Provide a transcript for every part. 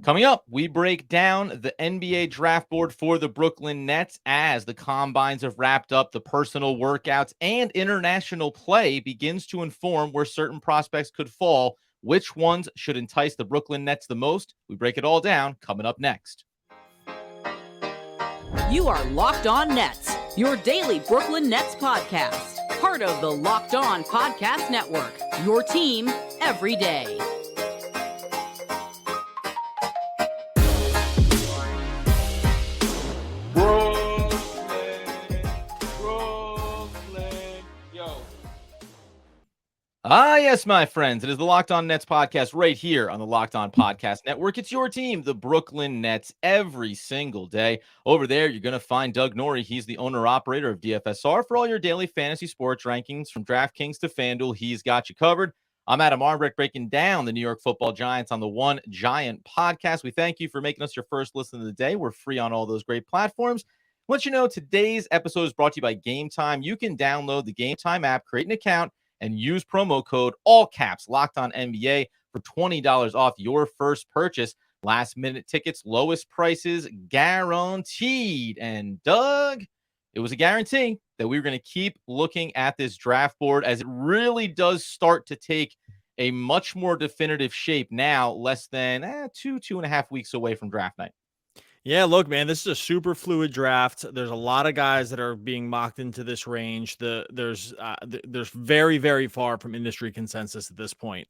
Coming up, we break down the NBA draft board for the Brooklyn Nets as the combines have wrapped up, the personal workouts, and international play begins to inform where certain prospects could fall. Which ones should entice the Brooklyn Nets the most? We break it all down coming up next. You are Locked On Nets, your daily Brooklyn Nets podcast. Part of the Locked On Podcast Network, your team every day. Yes, my friends. It is the Locked On Nets podcast right here on the Locked On Podcast Network. It's your team, the Brooklyn Nets, every single day. Over there, you're going to find Doug Norrie. He's the owner-operator of DFSR. For all your daily fantasy sports rankings from DraftKings to FanDuel, he's got you covered. I'm Adam Armbrecht, breaking down the New York Football Giants on the One Giant podcast. We thank you for making us your first listen of the day. We're free on all those great platforms. Let you know, today's episode is brought to you by Gametime. You can download the Gametime app, create an account, and use promo code all caps Locked On NBA for $20 off your first purchase. Last minute tickets, lowest prices guaranteed. And Doug, it was a guarantee that we were going to keep looking at this draft board as it really does start to take a much more definitive shape now, less than 2.5 weeks away from draft night. Yeah, look, man, this is a super fluid draft. There's a lot of guys that are being mocked into this range. There's very, very far from industry consensus at this point.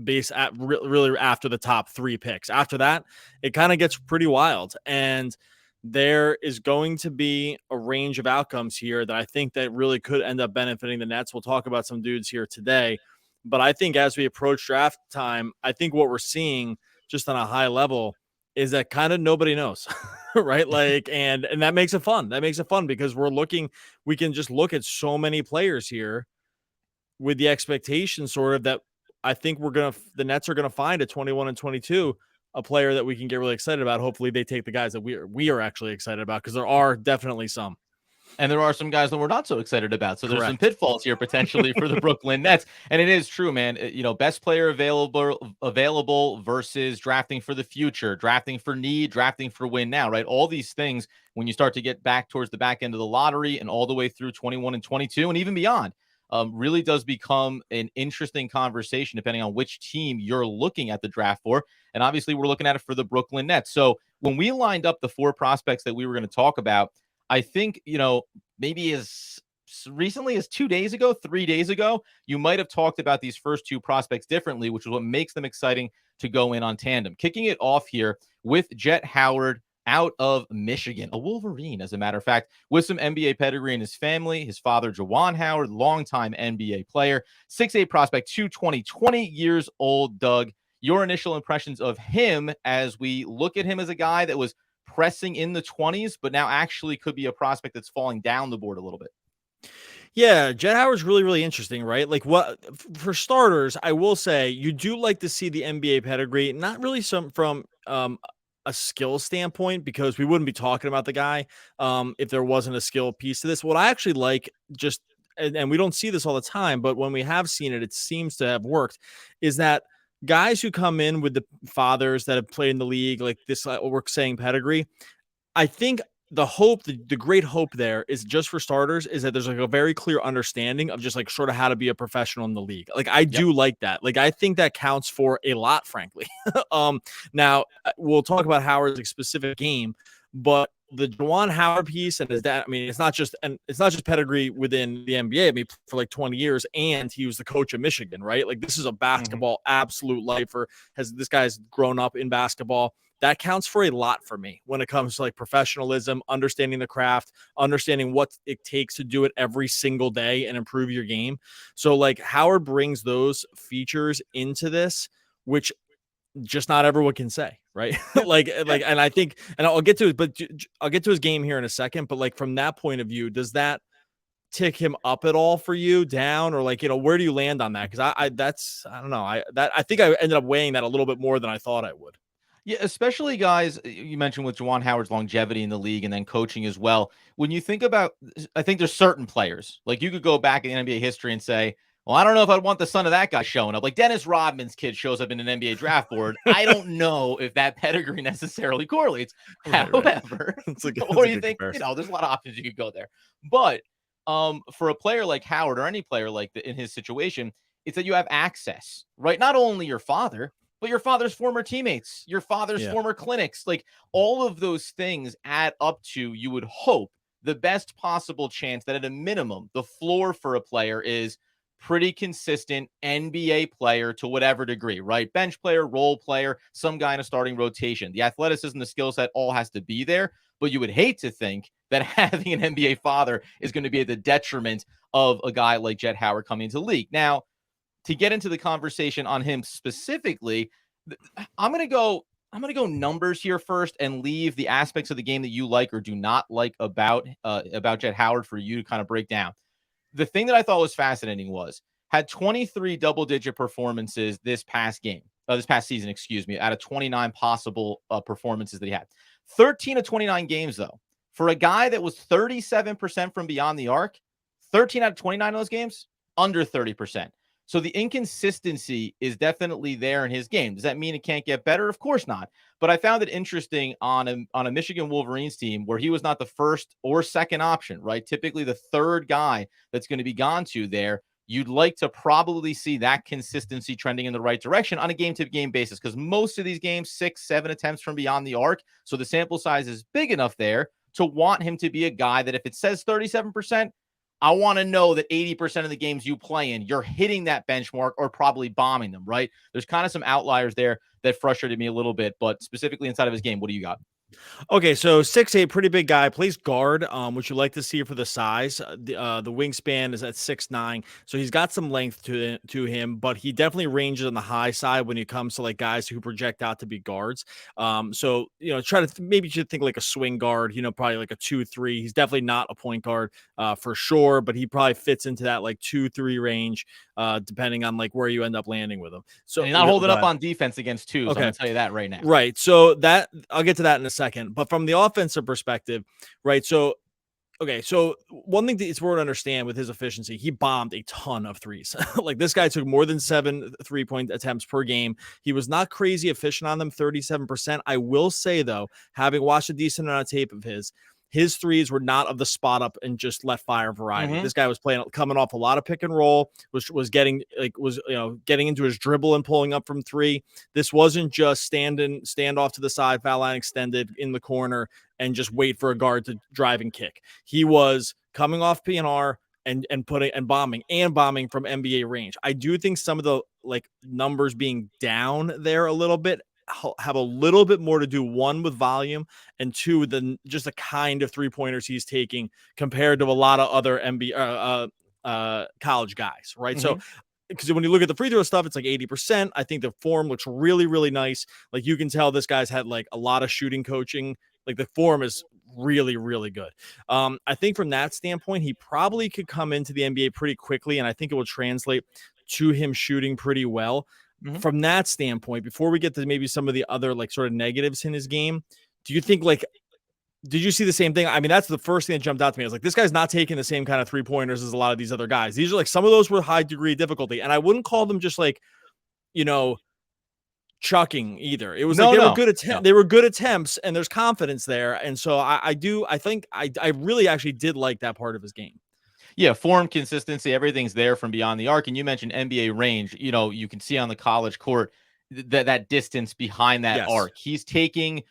Based at really after the top 3 picks. After that, it kind of gets pretty wild, and there is going to be a range of outcomes here that I think that really could end up benefiting the Nets. We'll talk about some dudes here today, but I think as we approach draft time, I think what we're seeing just on a high level is that kind of nobody knows, right? Like, and that makes it fun. That makes it fun because we can just look at so many players here with the expectation sort of that I think the Nets are going to find at 21 and 22, a player that we can get really excited about. Hopefully they take the guys that we are actually excited about, because there are definitely some. And there are some guys that we're not so excited about. So there's some Correct. pitfalls here potentially for the Brooklyn Nets. And it is true, man. Best player available versus drafting for the future, drafting for need, drafting for win now, right? All these things, when you start to get back towards the back end of the lottery and all the way through 21 and 22 and even beyond, really does become an interesting conversation depending on which team you're looking at the draft for. And obviously we're looking at it for the Brooklyn Nets. So when we lined up the 4 prospects that we were going to talk about, I think, maybe as recently as 2 days ago, 3 days ago, you might have talked about these first 2 prospects differently, which is what makes them exciting to go in on tandem. Kicking it off here with Jett Howard out of Michigan, a Wolverine, as a matter of fact, with some NBA pedigree in his family. His father, Juwan Howard, longtime NBA player, 6'8" prospect, 220, 20 years old. Doug, your initial impressions of him as we look at him as a guy that was pressing in the 20s, but now actually could be a prospect that's falling down the board a little bit. Yeah, Jett Howard's really, really interesting, right? Like, for starters, I will say you do like to see the NBA pedigree, not really from a skill standpoint, because we wouldn't be talking about the guy if there wasn't a skill piece to this. What I actually like, and we don't see this all the time, but when we have seen it, it seems to have worked, is that guys who come in with the fathers that have played in the league, like this, what we're saying pedigree, I think the great hope there is, just for starters, is that there's like a very clear understanding of just like sort of how to be a professional in the league. Like, I do like that. Like, I think that counts for a lot, frankly. Now we'll talk about Howard's specific game, but the Juwan Howard piece and his dad, I mean, it's not just pedigree within the NBA. I mean, for like 20 years, and he was the coach of Michigan, right? Like, this is a basketball absolute lifer. This guy's grown up in basketball. That counts for a lot for me when it comes to like professionalism, understanding the craft, understanding what it takes to do it every single day and improve your game. So like, Howard brings those features into this, which just not everyone can say, right? And I think, and I'll get to his game here in a second, but like, from that point of view, does that tick him up at all for you, down, or like, where do you land on that? Because I don't know. I think I ended up weighing that a little bit more than I thought I would. Yeah, especially guys you mentioned with Juwan Howard's longevity in the league and then coaching as well. When you think about, I think there's certain players, like you could go back in NBA history and say, Well, I don't know if I'd want the son of that guy showing up. Like Dennis Rodman's kid shows up in an NBA draft board. I don't know if that pedigree necessarily correlates. Right. However, That's a or you good think, comparison. there's a lot of options you could go there. But for a player like Howard or any player like in his situation, it's that you have access, right? Not only your father, but your father's former teammates, your father's Yeah. former clinics, like all of those things add up to, you would hope, the best possible chance that at a minimum, the floor for a player is pretty consistent NBA player to whatever degree, right? Bench player, role player, some guy in a starting rotation. The athleticism, the skill set all has to be there. But you would hate to think that having an NBA father is going to be at the detriment of a guy like Jett Howard coming into the league. Now, to get into the conversation on him specifically, I'm going to go numbers here first and leave the aspects of the game that you like or do not like about Jett Howard for you to kind of break down. The thing that I thought was fascinating was had 23 double-digit performances this past season, excuse me, out of 29 possible performances that he had. 13 of 29 games, though, for a guy that was 37% from beyond the arc, 13 out of 29 of those games, under 30%. So the inconsistency is definitely there in his game. Does that mean it can't get better? Of course not. But I found it interesting on a Michigan Wolverines team where he was not the first or second option, right? Typically the third guy that's going to be gone to there. You'd like to probably see that consistency trending in the right direction on a game-to-game basis because most of these games, 6-7 attempts from beyond the arc. So the sample size is big enough there to want him to be a guy that if it says 37%, I want to know that 80% of the games you play in, you're hitting that benchmark or probably bombing them, right? There's kind of some outliers there that frustrated me a little bit, but specifically inside of his game, what do you got? Okay, so 6'8", pretty big guy, plays guard, which you like to see for the size. The wingspan is at 6'9", so he's got some length to him, but he definitely ranges on the high side when it comes to like guys who project out to be guards. So try to maybe you should think like a swing guard, probably like a 2-3. He's definitely not a point guard for sure, but he probably fits into that like 2-3 range, depending on like where you end up landing with him. And So he's not holding go up ahead. on defense against two, so I'm Okay. going to tell you that right now. Right. So that I'll get to that in a second. But from the offensive perspective, right? So one thing that it's important to understand with his efficiency, he bombed a ton of threes. Like this guy took more than 7 3-point attempts per game. He was not crazy efficient on them, 37%. I will say though, having watched a decent amount of tape of his threes were not of the spot up and just let fire variety. Mm-hmm. This guy was coming off a lot of pick and roll, was getting into his dribble and pulling up from three. This wasn't just stand off to the side, foul line extended in the corner and just wait for a guard to drive and kick. He was coming off PNR and bombing from NBA range. I do think some of the like numbers being down there a little bit have a little bit more to do, one, with volume, and two, than just the kind of 3-pointers he's taking compared to a lot of other NBA college guys, right? Mm-hmm. So because when you look at the free throw stuff, it's like 80%. I think the form looks really, really nice. Like you can tell this guy's had like a lot of shooting coaching. Like the form is really, really good. I think from that standpoint, he probably could come into the NBA pretty quickly, and I think it will translate to him shooting pretty well. Mm-hmm. From that standpoint, before we get to maybe some of the other like sort of negatives in his game, do you think like, did you see the same thing? I mean, that's the first thing that jumped out to me. I was like, this guy's not taking the same kind of 3-pointers as a lot of these other guys. These are like, some of those were high degree difficulty, and I wouldn't call them just like, chucking either. It was they were good attempts. They were good attempts, and there's confidence there. And so I think I really actually did like that part of his game. Yeah, form, consistency, everything's there from beyond the arc. And you mentioned NBA range. You can see on the college court that distance behind that arc. He's taking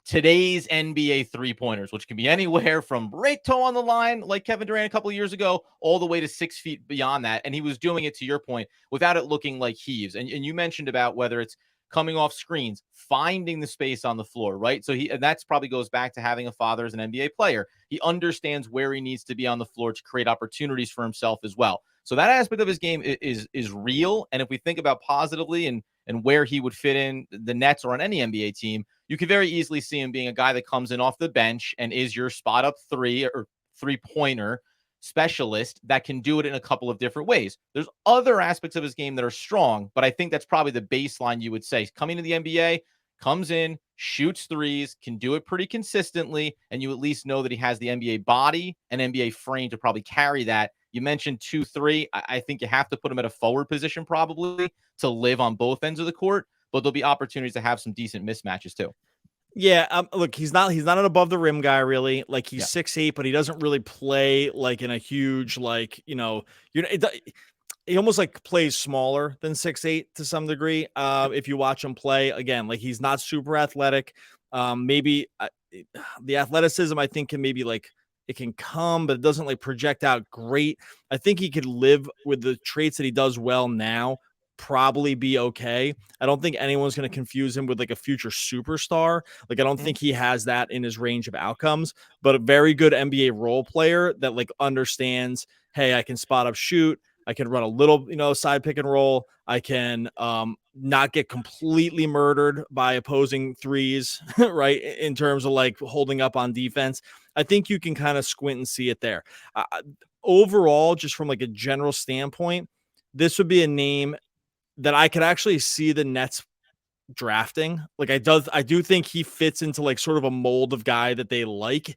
today's NBA 3-pointers, which can be anywhere from right toe on the line, like Kevin Durant a couple of years ago, all the way to 6 feet beyond that. And he was doing it, to your point, without it looking like heaves. And you mentioned about whether it's coming off screens, finding the space on the floor, right? So and that's probably goes back to having a father as an NBA player. He understands where he needs to be on the floor to create opportunities for himself as well. So that aspect of his game is real. And if we think about positively and where he would fit in the Nets or on any NBA team, you could very easily see him being a guy that comes in off the bench and is your spot up 3-pointer specialist that can do it in a couple of different ways. There's other aspects of his game that are strong, but I think that's probably the baseline you would say. Coming to the NBA, comes in, shoots threes, can do it pretty consistently, and you at least know that he has the NBA body and NBA frame to probably carry that You mentioned 2-3. I think you have to put him at a forward position probably to live on both ends of the court, but there'll be opportunities to have some decent mismatches too. Yeah, look, he's not an above the rim guy really. Like he's Yeah. 6'8", but he doesn't really play like in a huge like, he almost like plays smaller than 6'8" to some degree. If you watch him play again, like he's not super athletic. Maybe the athleticism I think can maybe like it can come, but it doesn't like project out great. I think he could live with the traits that he does well now, probably be okay. I don't think anyone's going to confuse him with like a future superstar. Like I don't think he has that in his range of outcomes, but a very good NBA role player that like understands, hey, I can spot up shoot. I can run a little, side pick and roll. I can not get completely murdered by opposing threes, right? In terms of like holding up on defense. I think you can kind of squint and see it there. Overall, just from like a general standpoint, this would be a name that I could actually see the Nets drafting. Like I do think he fits into like sort of a mold of guy that they like.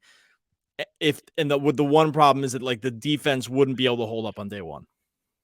With the one problem is that like the defense wouldn't be able to hold up on day one.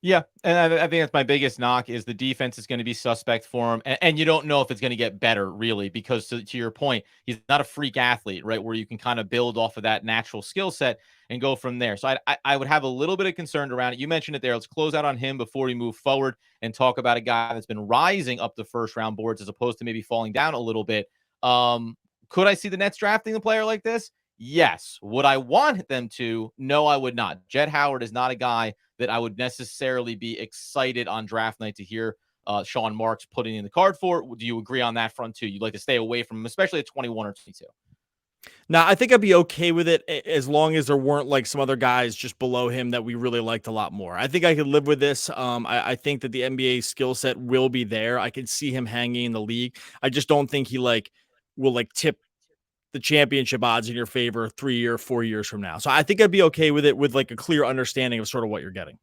Yeah, and I think that's my biggest knock is the defense is going to be suspect for him, and you don't know if it's going to get better really because to your point, he's not a freak athlete, right? Where you can kind of build off of that natural skill set and go from there. So I would have a little bit of concern around it. You mentioned it there. Let's close out on him before we move forward and talk about a guy that's been rising up the first round boards as opposed to maybe falling down a little bit. Could I see the Nets drafting a player like this? Yes. Would I want them to? No, I would not. Jett Howard is not a guy that I would necessarily be excited on draft night to hear Sean Marks putting in the card for. Do you agree on that front too? You'd like to stay away from him, especially at 21 or 22. Now, I think I'd be okay with it as long as there weren't like some other guys just below him that we really liked a lot more. I think I could live with this. I think that the NBA skill set will be there. I could see him hanging in the league. I just don't think he will tip the championship odds in your favor 3 or 4 years from now. So I think I'd be okay with it with like a clear understanding of sort of what you're getting.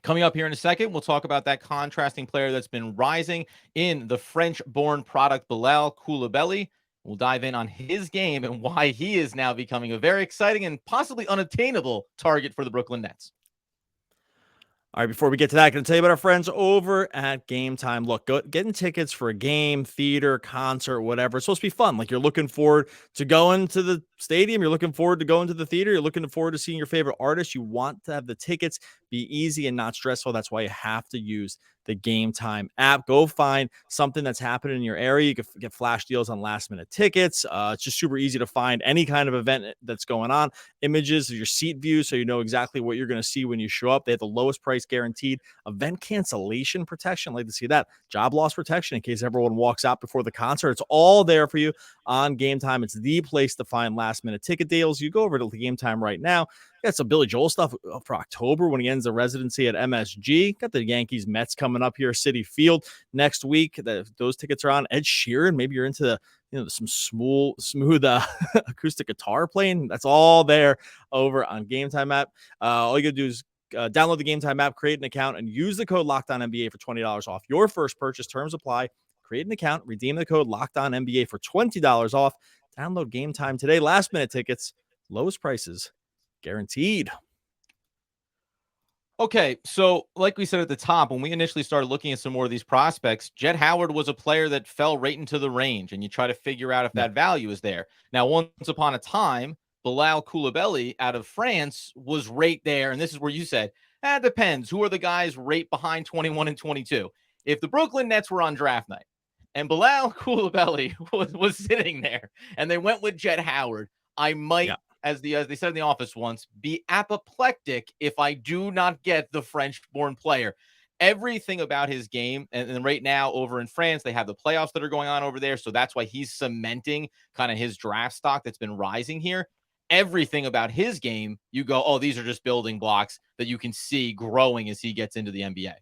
Coming up here in a second, we'll talk about that contrasting player that's been rising in the French-born product, Bilal Coulibaly. We'll dive in on his game and why he is now becoming a very exciting and possibly unattainable target for the Brooklyn Nets. All right, before we get to that, I'm going to tell you about our friends over at Gametime. Look, getting tickets for a game, theater, concert, whatever, it's supposed to be fun. Like you're looking forward to going to the stadium. You're looking forward to going to the theater. You're looking forward to seeing your favorite artist. You want to have the tickets be easy and not stressful. That's why you have to use the Gametime app. Go find something that's happening in your area. You can get flash deals on last minute tickets. It's just super easy to find any kind of event that's going on. Images of your seat view so you know exactly what you're going to see when you show up. They have the lowest price guaranteed. Event cancellation protection. I'd like to see that. Job loss protection in case everyone walks out before the concert. It's all there for you on Gametime. It's the place to find last minute ticket deals. You go over to the Gametime right now. Got some Billy Joel stuff for October when he ends the residency at MSG. Got the Yankees Mets coming up here, Citi Field next week. Those tickets are on. Ed Sheeran, maybe you're into some smooth acoustic guitar playing. That's all there over on Gametime app. All you gotta do is download the Gametime app, create an account, and use the code LOCKEDONNBA for $20 off your first purchase. Terms apply. Create an account, redeem the code LOCKEDONNBA for $20 off. Download Gametime today. Last minute tickets, lowest prices guaranteed. Okay, so like we said at the top, when we initially started looking at some more of these prospects, Jett Howard was a player that fell right into the range, and you try to figure out if that value is there. Now, once upon a time, Bilal Coulibaly out of France was right there, and this is where you said, it depends. Who are the guys right behind 21 and 22? If the Brooklyn Nets were on draft night, and Bilal Coulibaly was sitting there, and they went with Jett Howard, I might as they said in the office once, be apoplectic if I do not get the French-born player. Everything about his game, and right now over in France, they have the playoffs that are going on over there, so that's why he's cementing kind of his draft stock that's been rising here. Everything about his game, you go, oh, these are just building blocks that you can see growing as he gets into the NBA.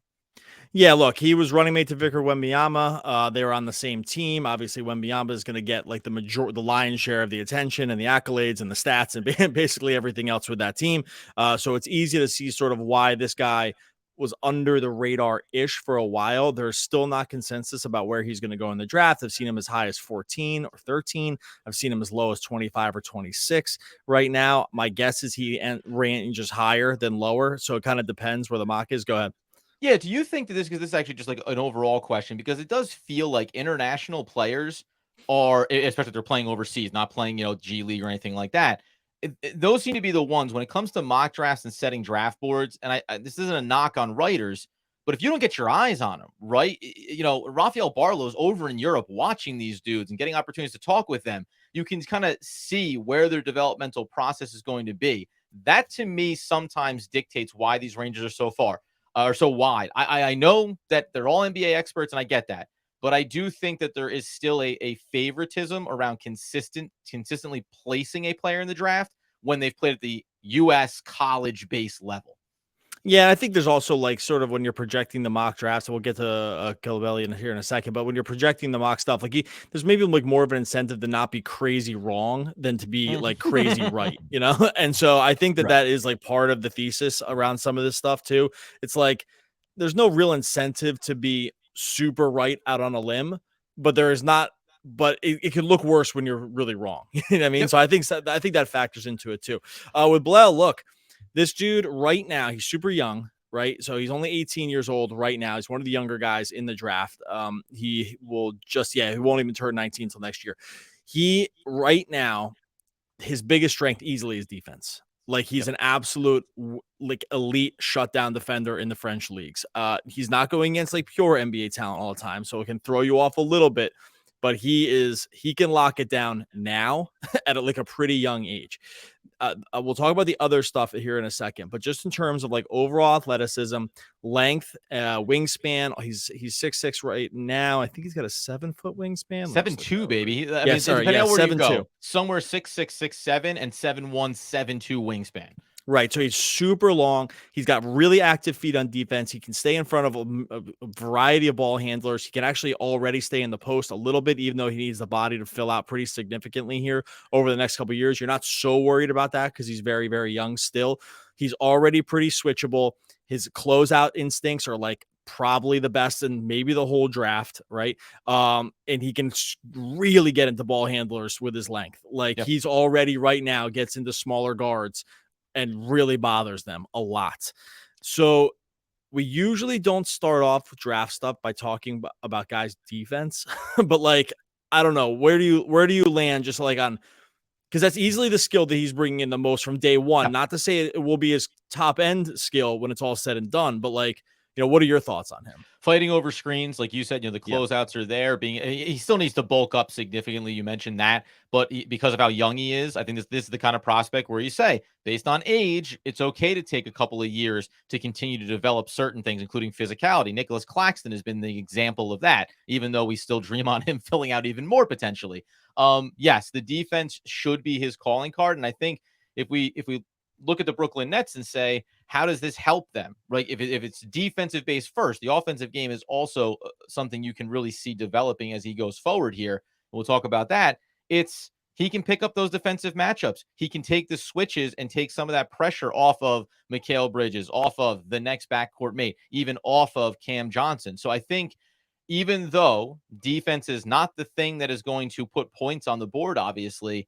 Yeah, look, he was running mate to Victor Wembanyama. They were on the same team. Obviously, Wembanyama is going to get like the lion's share of the attention and the accolades and the stats and basically everything else with that team. So it's easy to see sort of why this guy was under the radar-ish for a while. There's still not consensus about where he's going to go in the draft. I've seen him as high as 14 or 13. I've seen him as low as 25 or 26 right now. My guess is he ranges higher than lower, so it kind of depends where the mock is. Go ahead. Yeah, do you think that because this is actually just like an overall question, because it does feel like international players are, especially if they're playing overseas, not playing, G League or anything like that. Those seem to be the ones when it comes to mock drafts and setting draft boards. And this isn't a knock on writers, but if you don't get your eyes on them, right? Rafael Barlow's over in Europe watching these dudes and getting opportunities to talk with them. You can kind of see where their developmental process is going to be. That to me sometimes dictates why these ranges are so far. Or so wide. I know that they're all NBA experts, and I get that. But I do think that there is still a favoritism around consistently placing a player in the draft when they've played at the U.S. college-based level. Yeah, I think there's also like sort of when you're projecting the mock drafts, and we'll get to Coulibaly here in a second, but when you're projecting the mock stuff, like there's maybe like more of an incentive to not be crazy wrong than to be like crazy right, And so I think that is like part of the thesis around some of this stuff too. It's like there's no real incentive to be super right out on a limb, but there is not. But it can look worse when you're really wrong. You know what I mean? Yep. So I think that factors into it too. With Bilal, look. This dude right now, he's super young, right? So he's only 18 years old right now. He's one of the younger guys in the draft. He won't even turn 19 until next year. He right now, his biggest strength easily is defense. Like he's an absolute like elite shutdown defender in the French leagues. He's not going against like pure NBA talent all the time, so it can throw you off a little bit. But he can lock it down now at like a pretty young age. We'll talk about the other stuff here in a second, but just in terms of like overall athleticism, length, wingspan, he's 6'6" right now. I think he's got a 7-foot wingspan. 7'2", baby. Depending on where you go, 7'2", somewhere 6'6", 6'7", and 7'1", 7'2" wingspan. Right. So he's super long. He's got really active feet on defense. He can stay in front of a variety of ball handlers. He can actually already stay in the post a little bit, even though he needs the body to fill out pretty significantly here over the next couple of years. You're not so worried about that because he's very, very young still. He's already pretty switchable. His closeout instincts are like probably the best in maybe the whole draft, right? And he can really get into ball handlers with his length. Like he's already right now gets into smaller guards and really bothers them a lot. So we usually don't start off with draft stuff by talking about guys' defense, but like, I don't know, where do you land just like on, because that's easily the skill that he's bringing in the most from day one. Yep. Not to say it will be his top end skill when it's all said and done, but like, what are your thoughts on him? Fighting over screens, like you said, the closeouts are there. He still needs to bulk up significantly. You mentioned that, but because of how young he is, I think this is the kind of prospect where you say, based on age, it's okay to take a couple of years to continue to develop certain things, including physicality. Nicholas Claxton has been the example of that, even though we still dream on him filling out even more potentially. Yes, the defense should be his calling card, and I think if we look at the Brooklyn Nets and say, how does this help them? Right? If it's defensive based first, the offensive game is also something you can really see developing as he goes forward here. We'll talk about that. He can pick up those defensive matchups. He can take the switches and take some of that pressure off of Mikal Bridges, off of the next backcourt mate, even off of Cam Johnson. So I think even though defense is not the thing that is going to put points on the board, obviously,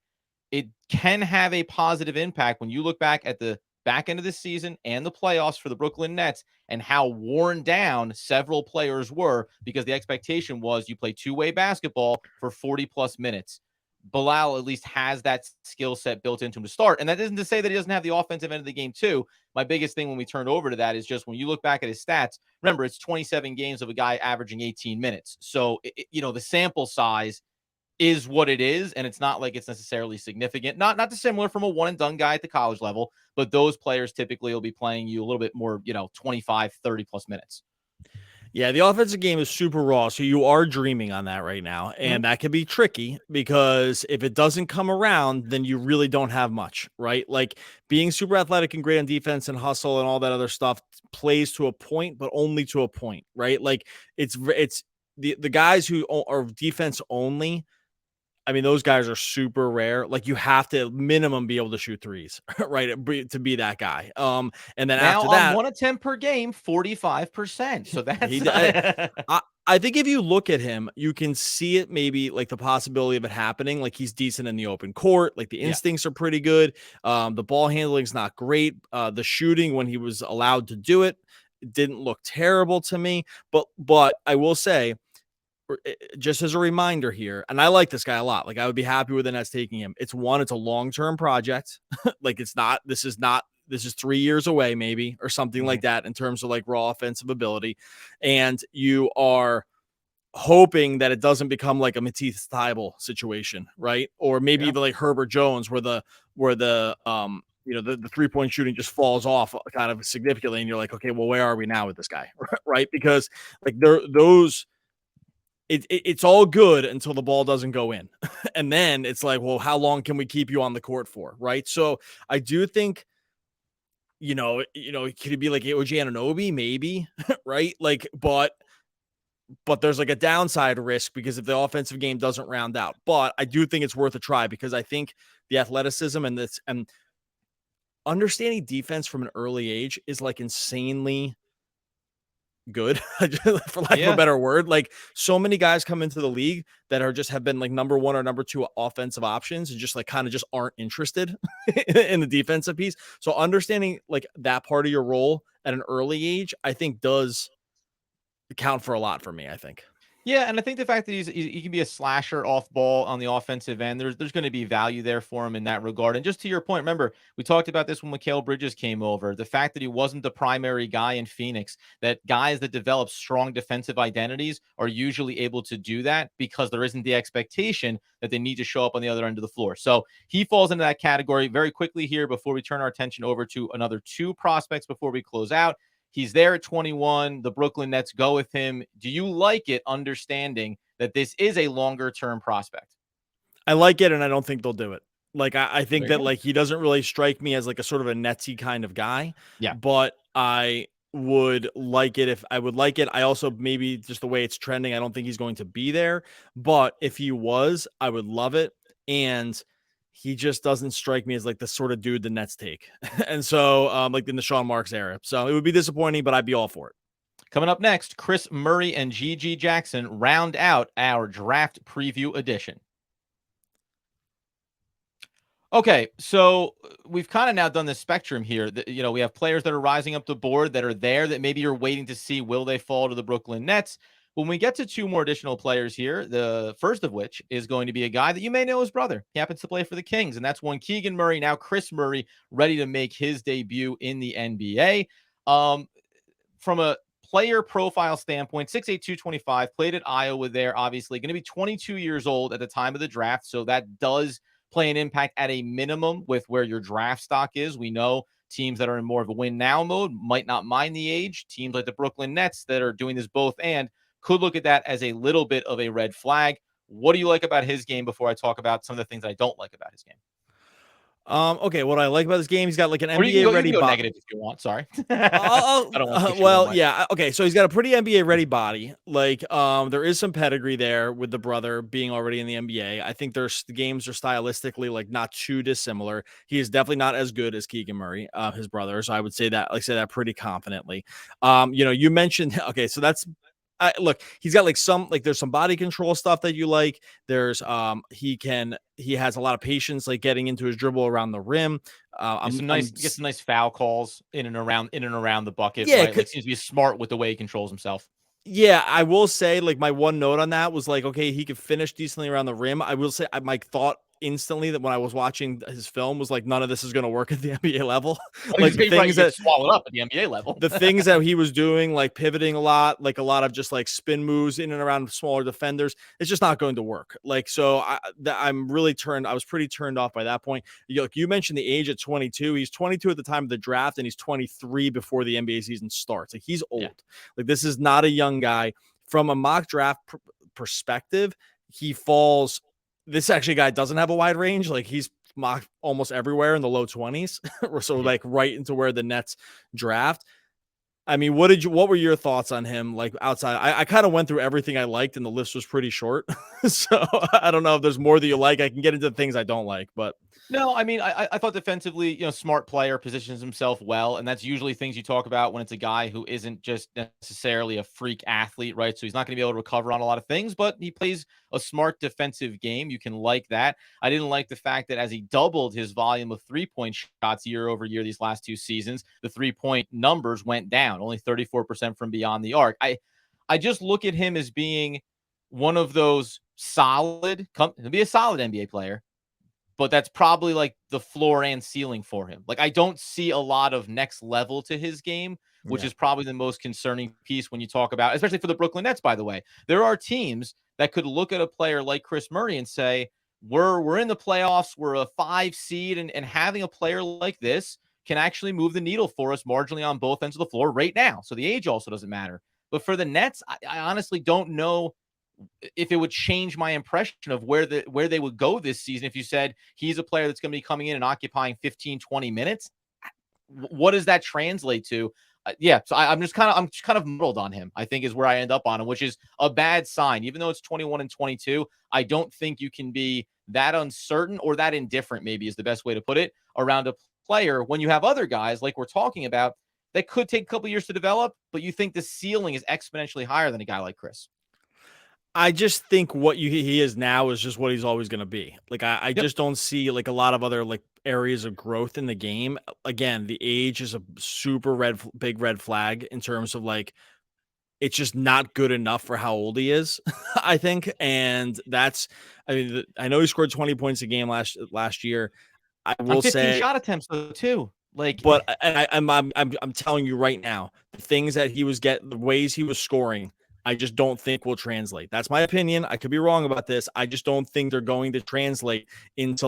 it can have a positive impact when you look back at the back end of the season and the playoffs for the Brooklyn Nets and how worn down several players were because the expectation was you play two-way basketball for 40-plus minutes. Bilal at least has that skill set built into him to start. And that isn't to say that he doesn't have the offensive end of the game too. My biggest thing when we turn over to that is just when you look back at his stats, remember, it's 27 games of a guy averaging 18 minutes. So, the sample size is what it is, and it's not like it's necessarily significant. Not dissimilar from a one-and-done guy at the college level, but those players typically will be playing you a little bit more, 25, 30-plus minutes. Yeah, the offensive game is super raw, so you are dreaming on that right now, and that can be tricky because if it doesn't come around, then you really don't have much, right? Like being super athletic and great on defense and hustle and all that other stuff plays to a point, but only to a point, right? Like it's the guys who are defense only I mean, those guys are super rare. Like you have to minimum be able to shoot threes, right? To be that guy. And then Now after on that, 1 attempt per game, 45%. So that's I think if you look at him, you can see it maybe like the possibility of it happening. Like he's decent in the open court. Like the yeah. instincts are pretty good. The ball handling is not great. The shooting when he was allowed to do it didn't look terrible to me. But I will say, just as a reminder here, and I like this guy a lot. Like I would be happy with the Nets taking him. It's a long-term project. Like this is 3 years away, maybe, or something like that in terms of like raw offensive ability. And you are hoping that it doesn't become like a Matisse Thybulle situation, right? Or maybe even like Herbert Jones, where the the 3-point shooting just falls off kind of significantly, and you're like, okay, well, where are we now with this guy, right? Because like it's all good until the ball doesn't go in, and then it's like, well, how long can we keep you on the court for, right? So I do think, could it be like OG Anunoby, maybe, right? Like, but there's like a downside risk because if the offensive game doesn't round out. But I do think it's worth a try because I think the athleticism and understanding defense from an early age is like insanely good, for lack of a better word. Like so many guys come into the league that have been like number 1 or number 2 offensive options and just like kind of just aren't interested in the defensive piece. So understanding like that part of your role at an early age, I think does account for a lot for me, I think. Yeah, and I think the fact that he can be a slasher off ball on the offensive end, there's going to be value there for him in that regard. And just to your point, remember, we talked about this when Mikal Bridges came over, the fact that he wasn't the primary guy in Phoenix, that guys that develop strong defensive identities are usually able to do that because there isn't the expectation that they need to show up on the other end of the floor. So he falls into that category. Very quickly here before we turn our attention over to another 2 prospects before we close out. He's there at 21. The Brooklyn Nets go with him. Do you like it, understanding that this is a longer-term prospect? I like it, and I don't think they'll do it. Like, I think that, like, he doesn't really strike me as, like, a sort of a Netsy kind of guy. Yeah. But I would like it if I would like it. I also, maybe just the way it's trending, I don't think he's going to be there. But if he was, I would love it. And he just doesn't strike me as like the sort of dude the Nets take. And so, like in the Sean Marks era. So it would be disappointing, but I'd be all for it. Coming up next, Kris Murray and Gigi Jackson round out our draft preview edition. Okay, so we've kind of now done the spectrum here. We have players that are rising up the board that are there that maybe you're waiting to see, will they fall to the Brooklyn Nets? When we get to 2 more additional players here, the first of which is going to be a guy that you may know his brother. He happens to play for the Kings, and that's one Keegan Murray. Now Kris Murray ready to make his debut in the NBA. From a player profile standpoint, 6'8", 225, played at Iowa there, obviously. Going to be 22 years old at the time of the draft, so that does play an impact at a minimum with where your draft stock is. We know teams that are in more of a win now mode might not mind the age. Teams like the Brooklyn Nets that are doing this both and could look at that as a little bit of a red flag. What do you like about his game before I talk about some of the things I don't like about his game? Okay, what I like about this game, he's got like an Or you NBA ready body. Negative if you want. Sorry. I don't want yeah. Okay, so he's got a pretty NBA ready body. Like, there is some pedigree there with the brother being already in the NBA. I think the games are stylistically like not too dissimilar. He is definitely not as good as Keegan Murray, his brother. So I would say that pretty confidently. You mentioned okay, so that's. Look, he's got there's some body control stuff that you like. There's he has a lot of patience, like getting into his dribble around the rim. Get some nice foul calls in and around the bucket. Yeah, right? Like, seems to be smart with the way he controls himself. Yeah, I will say, like, my one note on that was like, okay, he could finish decently around the rim. I will say, my thought instantly that when I was watching his film was like, none of this is going to work at the NBA level. Like the things that swallowed up at the NBA level. The things that he was doing, like pivoting a lot, like a lot of just like spin moves in and around smaller defenders, it's just not going to work. Like, so I was pretty turned off by that point. You mentioned the age at 22. He's 22 at the time of the draft, and he's 23 before the NBA season starts. Like, he's old. Yeah. Like, this is not a young guy. From a mock draft perspective, he falls. This actually guy doesn't have a wide range. Like, he's mocked almost everywhere in the low 20s. So like right into where the Nets draft. I mean, what were your thoughts on him? Like outside, I kind of went through everything I liked, and the list was pretty short. So I don't know if there's more that you like. I can get into the things I don't like, but No, I mean, I thought defensively, smart player, positions himself well, and that's usually things you talk about when it's a guy who isn't just necessarily a freak athlete, right? So he's not going to be able to recover on a lot of things, but he plays a smart defensive game. You can like that. I didn't like the fact that as he doubled his volume of 3-point shots year over year these last 2 seasons, the 3-point numbers went down, only 34% from beyond the arc. I just look at him as being one of those solid, to be a solid NBA player, but that's probably like the floor and ceiling for him. Like, I don't see a lot of next level to his game, which yeah. is probably the most concerning piece when you talk about, especially for the Brooklyn Nets, by the way. There are teams that could look at a player like Kris Murray and say, we're in the playoffs, we're a 5 seed, and having a player like this can actually move the needle for us marginally on both ends of the floor right now. So the age also doesn't matter. But for the Nets, I honestly don't know if it would change my impression of where they would go this season. If you said he's a player that's going to be coming in and occupying 15-20 minutes, what does that translate to? So I'm just kind of muddled on him, I think, is where I end up on him, which is a bad sign. Even though it's 21 and 22, I don't think you can be that uncertain, or that indifferent, maybe is the best way to put it, around a player when you have other guys like we're talking about that could take a couple years to develop, but you think the ceiling is exponentially higher than a guy like Kris. I just think he is now is just what he's always going to be. Like, I just don't see like a lot of other like areas of growth in the game. Again, the age is a super big red flag in terms of like, it's just not good enough for how old he is, I think. And I know he scored 20 points a game last year. I On will 15 say, shot attempts though too. Like, but I'm telling you right now, the things that the ways he was scoring, I just don't think will translate. That's my opinion. I could be wrong about this. I just don't think they're going to translate into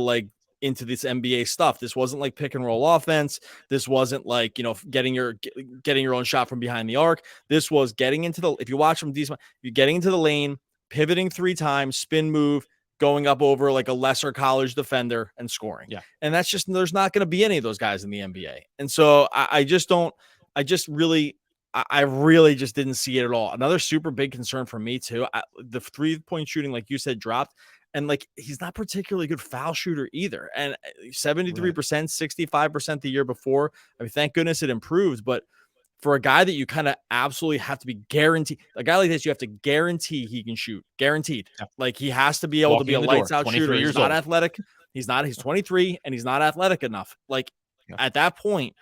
this NBA stuff. This wasn't like pick and roll offense. This wasn't like, getting your own shot from behind the arc. This was getting into if you watch from these, you're getting into the lane, pivoting 3 times, spin move, going up over like a lesser college defender and scoring. yeah. And that's just, there's not going to be any of those guys in the NBA. And so I really just didn't see it at all. Another super big concern for me too. The 3-point shooting, like you said, dropped. And like, he's not particularly good foul shooter either. And 73%, 65% the year before. I mean, thank goodness it improved. But for a guy that you kind of absolutely have to be guaranteed, a guy like this, you have to guarantee he can shoot. Guaranteed. Yeah. Like, he has to be able to be a lights out shooter. He's not athletic. He's 23 and he's not athletic enough. Like, at that point,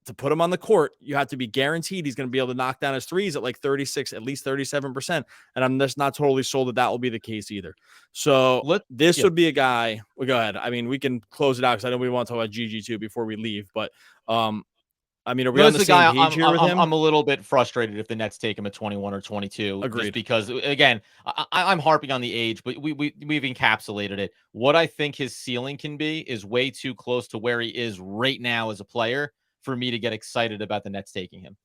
to put him on the court, you have to be guaranteed he's going to be able to knock down his threes at like 36, at least 37%. And I'm just not totally sold that will be the case either. So this would be a guy. Well, go ahead. I mean, we can close it out because I know we want to talk about GG too before we leave. But I mean, are we on the same page here with him? I'm a little bit frustrated if the Nets take him at 21 or 22. Agreed. Just because, again, I'm harping on the age, but we've encapsulated it. What I think his ceiling can be is way too close to where he is right now as a player for me to get excited about the Nets taking him.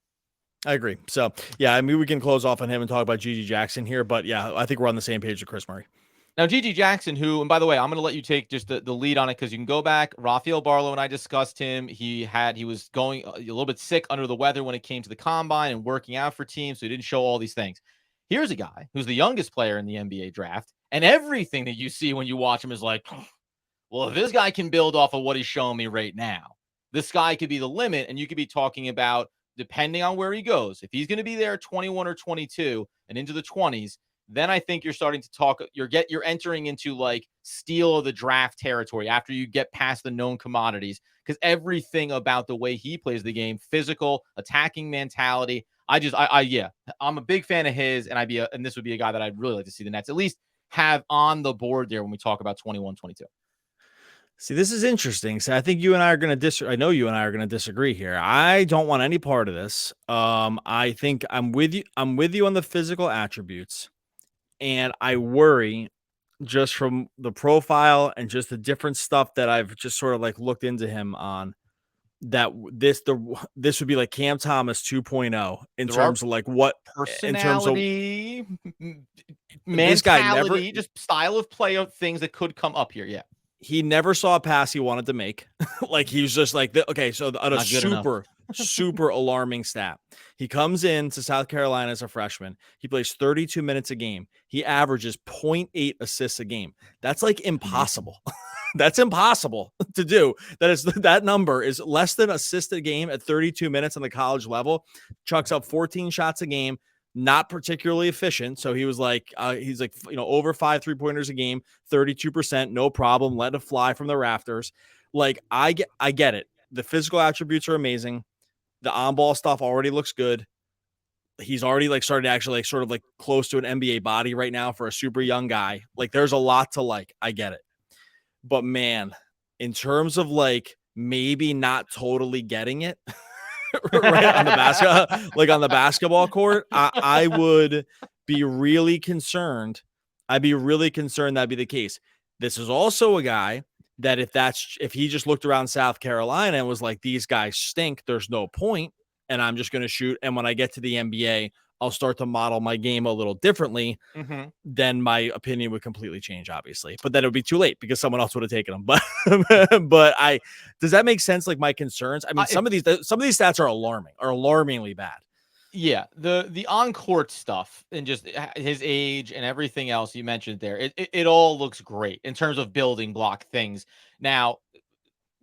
I agree. So, yeah, I mean, we can close off on him and talk about GG Jackson here. But, yeah, I think we're on the same page with Kris Murray. Now, GG Jackson, who, and by the way, I'm going to let you take just the lead on it because you can go back. Rafael Barlow and I discussed him. He was going a little bit sick, under the weather when it came to the combine and working out for teams, so he didn't show all these things. Here's a guy who's the youngest player in the NBA draft, and everything that you see when you watch him is like, well, if this guy can build off of what he's showing me right now, the sky could be the limit, and you could be talking about, depending on where he goes, if he's going to be there at 21 or 22 and into the 20s, then I think you're starting to talk. You're entering into like steal of the draft territory after you get past the known commodities, because everything about the way he plays the game, physical, attacking mentality. I'm a big fan of his, and this would be a guy that I'd really like to see the Nets at least have on the board there when we talk about 21, 22. See, this is interesting. So I think you and I are going to I know you and I are going to disagree here. I don't want any part of this. I think I'm with you. I'm with you on the physical attributes, and I worry just from the profile and just the different stuff that I've just sort of like looked into him on, that this would be like Cam Thomas 2.0 in terms of like what personality, mentality, this guy never, just style of play of things that could come up here. Yeah. He never saw a pass he wanted to make. Like, he was just like, okay, so on a super alarming stat. He comes in to South Carolina as a freshman. He plays 32 minutes a game. He averages 0.8 assists a game. That's like impossible. That's impossible to do. That number is less than assist a game at 32 minutes on the college level. Chucks up 14 shots a game, not particularly efficient. So he's like, over 5 3-pointers a game, 32%, no problem. Let it fly from the rafters. Like, I get it. The physical attributes are amazing. The on-ball stuff already looks good. He's already started to actually sort of close to an NBA body right now for a super young guy. Like, there's a lot to like. I get it. But man, in terms of maybe not totally getting it right on the basketball court, I would be really concerned. I'd be really concerned that'd be the case. This is also a guy that if he just looked around South Carolina and was like, these guys stink, there's no point, and I'm just going to shoot. And when I get to the NBA, I'll start to model my game a little differently. Then my opinion would completely change, obviously. But then it would be too late because someone else would have taken him. But does that make sense? Like, my concerns? I mean, some of these stats are alarmingly bad. Yeah, the on-court stuff and just his age and everything else you mentioned there, it all looks great in terms of building block things. Now,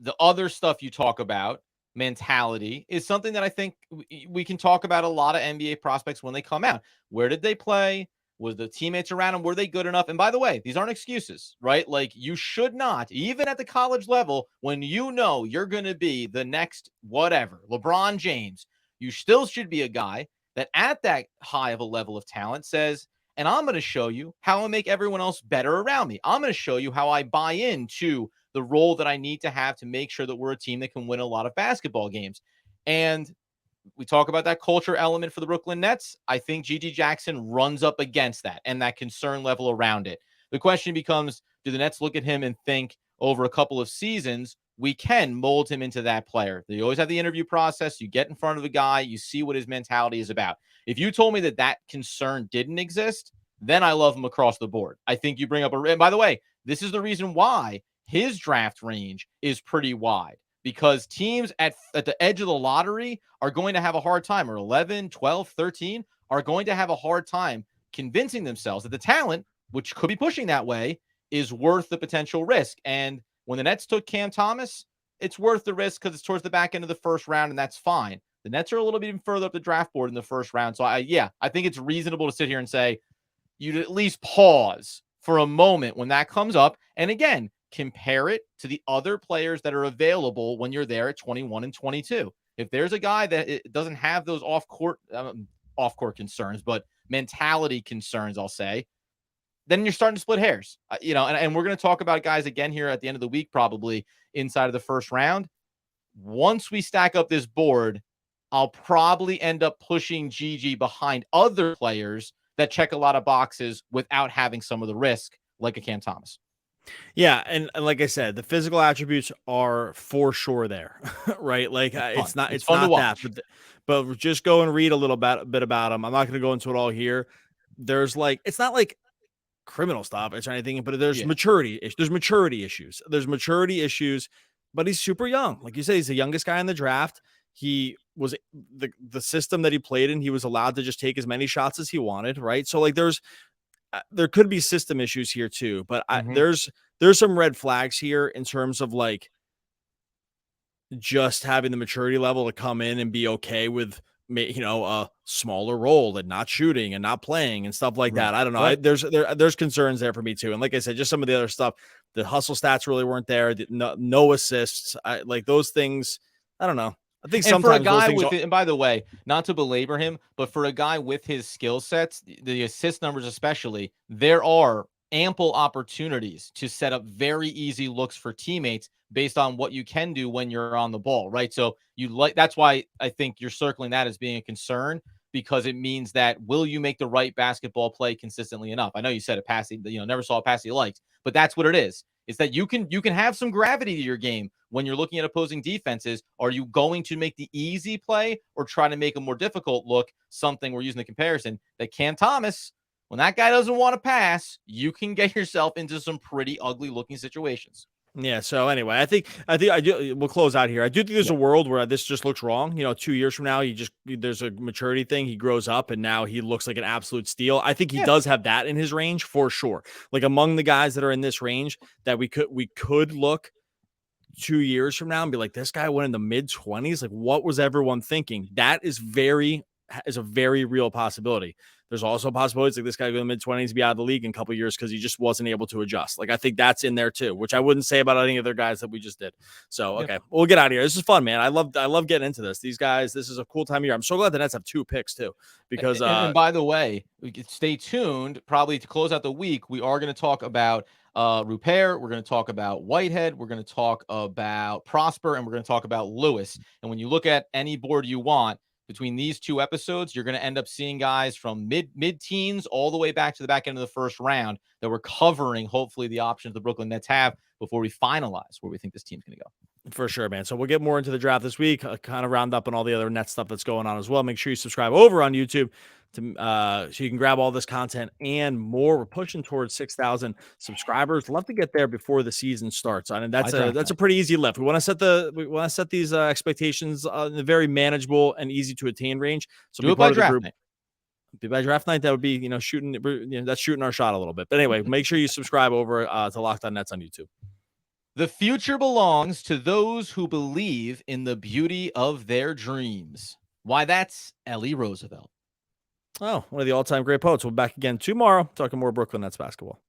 the other stuff you talk about, mentality, is something that I think we can talk about a lot of NBA prospects when they come out. Where did they play? Was the teammates around them, were they good enough? And by the way, these aren't excuses, right? Like, you should not, even at the college level, when you know you're going to be the next whatever, LeBron James, you still should be a guy that at that high of a level of talent says, and I'm going to show you how I make everyone else better around me. I'm going to show you how I buy into the role that I need to have to make sure that we're a team that can win a lot of basketball games. And we talk about that culture element for the Brooklyn Nets. I think G.G. Jackson runs up against that and that concern level around it. The question becomes, do the Nets look at him and think over a couple of seasons, we can mold him into that player? You always have the interview process. You get in front of the guy. You see what his mentality is about. If you told me that concern didn't exist, then I love him across the board. I think you bring up and by the way, this is the reason why his draft range is pretty wide, because teams at the edge of the lottery are going to have a hard time, or 11, 12, 13 are going to have a hard time convincing themselves that the talent, which could be pushing that way, is worth the potential risk. And when the Nets took Cam Thomas, it's worth the risk because it's towards the back end of the first round, and that's fine. The Nets are a little bit even further up the draft board in the first round. So I think it's reasonable to sit here and say you'd at least pause for a moment when that comes up. And again, compare it to the other players that are available when you're there at 21 and 22. If there's a guy that doesn't have those off-court concerns, but mentality concerns, I'll say, then you're starting to split hairs, and we're going to talk about guys again here at the end of the week, probably inside of the first round. Once we stack up this board, I'll probably end up pushing Gigi behind other players that check a lot of boxes without having some of the risk, like a Cam Thomas. Yeah, and like I said, the physical attributes are for sure there, right? Like, it's not that, but just go and read a little bit about them. I'm not going to go into it all here. There's it's not like criminal stuff or anything, but there's maturity. There's maturity issues. But he's super young. Like you said, he's the youngest guy in the draft. He was the system that he played in. He was allowed to just take as many shots as he wanted, right? So there could be system issues here too, but there's some red flags here in terms of just having the maturity level to come in and be okay with, a smaller role and not shooting and not playing and stuff like that. I don't know. Right. There's concerns there for me too. And like I said, just some of the other stuff, the hustle stats really weren't there. No assists. Those things. I don't know. I think sometimes for a guy and by the way, not to belabor him, but for a guy with his skill sets, the assist numbers especially, there are ample opportunities to set up very easy looks for teammates based on what you can do when you're on the ball, right? So that's why I think you're circling that as being a concern, because it means that will you make the right basketball play consistently enough? I know you said a pass, never saw a pass you liked, but that's what it is. Is that you can have some gravity to your game when you're looking at opposing defenses. Are you going to make the easy play or try to make a more difficult look? Something we're using the comparison that Cam Thomas, when that guy doesn't want to pass, you can get yourself into some pretty ugly looking situations. Yeah. So anyway, I do. We'll close out here. I do think there's a world where this just looks wrong. 2 years from now, there's a maturity thing. He grows up and now he looks like an absolute steal. I think he does have that in his range for sure. Like among the guys that are in this range that we could look 2 years from now and be like, this guy went in the mid-20s. Like, what was everyone thinking? That is a very real possibility. There's also possibilities like this guy go in the mid-20s, be out of the league in a couple of years because he just wasn't able to adjust. Like, I think that's in there too, which I wouldn't say about any other guys that we just did. So, okay, we'll get out of here. This is fun, man. I love getting into this. These guys, this is a cool time of year. I'm so glad the Nets have 2 picks too, because and by the way, stay tuned. Probably to close out the week, we are going to talk about Rupert. We're going to talk about Whitehead. We're going to talk about Prosper, and we're going to talk about Lewis. And when you look at any board you want, between these 2 episodes, you're going to end up seeing guys from mid-teens all the way back to the back end of the first round that we're covering, hopefully, the options the Brooklyn Nets have before we finalize where we think this team's going to go. For sure, man. So we'll get more into the draft this week, kind of round up on all the other net stuff that's going on as well. Make sure you subscribe over on YouTube so you can grab all this content and more. We're pushing towards 6,000 subscribers. Love to get there before the season starts. I mean, that's a pretty easy lift. We want to set these expectations in a very manageable and easy to attain range. So do it by draft night. By draft night, that would be shooting. That's shooting our shot a little bit. But anyway, make sure you subscribe over to Locked On Nets on YouTube. The future belongs to those who believe in the beauty of their dreams. Why, that's Ellie Roosevelt. Oh, one of the all-time great poets. We'll be back again tomorrow talking more Brooklyn Nets basketball.